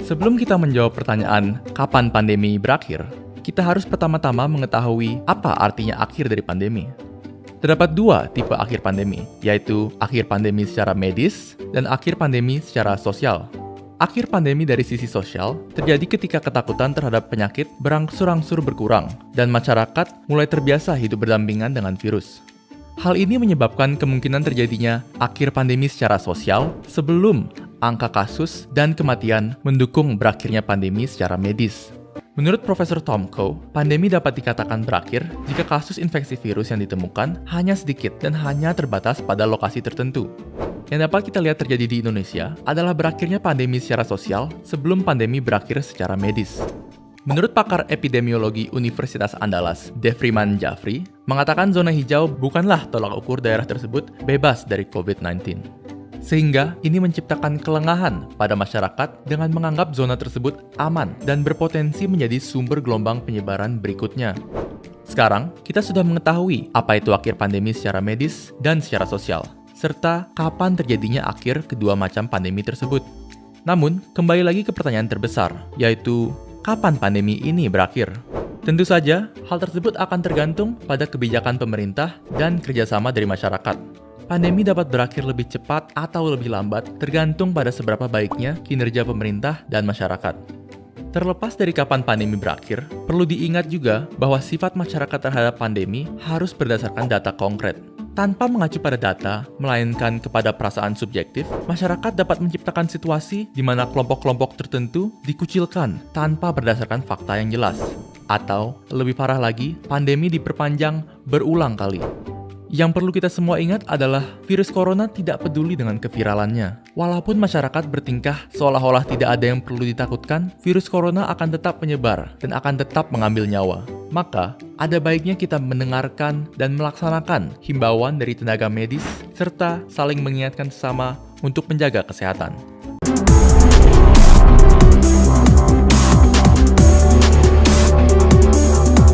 Sebelum kita menjawab pertanyaan kapan pandemi berakhir, kita harus pertama-tama mengetahui apa artinya akhir dari pandemi. Terdapat dua tipe akhir pandemi, yaitu akhir pandemi secara medis dan akhir pandemi secara sosial. Akhir pandemi dari sisi sosial terjadi ketika ketakutan terhadap penyakit berangsur-angsur berkurang dan masyarakat mulai terbiasa hidup berdampingan dengan virus. Hal ini menyebabkan kemungkinan terjadinya akhir pandemi secara sosial sebelum angka kasus dan kematian mendukung berakhirnya pandemi secara medis. Menurut Profesor Tom Coe, pandemi dapat dikatakan berakhir jika kasus infeksi virus yang ditemukan hanya sedikit dan hanya terbatas pada lokasi tertentu. Yang dapat kita lihat terjadi di Indonesia adalah berakhirnya pandemi secara sosial sebelum pandemi berakhir secara medis. Menurut pakar epidemiologi Universitas Andalas, Devriman Jafri, mengatakan zona hijau bukanlah tolak ukur daerah tersebut bebas dari COVID-19. Sehingga ini menciptakan kelengahan pada masyarakat dengan menganggap zona tersebut aman dan berpotensi menjadi sumber gelombang penyebaran berikutnya. Sekarang, kita sudah mengetahui apa itu akhir pandemi secara medis dan secara sosial, serta kapan terjadinya akhir kedua macam pandemi tersebut. Namun, kembali lagi ke pertanyaan terbesar, yaitu kapan pandemi ini berakhir? Tentu saja, hal tersebut akan tergantung pada kebijakan pemerintah dan kerjasama dari masyarakat. Pandemi dapat berakhir lebih cepat atau lebih lambat, tergantung pada seberapa baiknya kinerja pemerintah dan masyarakat. Terlepas dari kapan pandemi berakhir, perlu diingat juga bahwa sifat masyarakat terhadap pandemi harus berdasarkan data konkret. Tanpa mengacu pada data, melainkan kepada perasaan subjektif, masyarakat dapat menciptakan situasi di mana kelompok-kelompok tertentu dikucilkan tanpa berdasarkan fakta yang jelas. Atau, lebih parah lagi, pandemi diperpanjang berulang kali. Yang perlu kita semua ingat adalah virus corona tidak peduli dengan keviralannya. Walaupun masyarakat bertingkah seolah-olah tidak ada yang perlu ditakutkan, virus corona akan tetap menyebar dan akan tetap mengambil nyawa. Maka, ada baiknya kita mendengarkan dan melaksanakan himbauan dari tenaga medis serta saling mengingatkan sesama untuk menjaga kesehatan.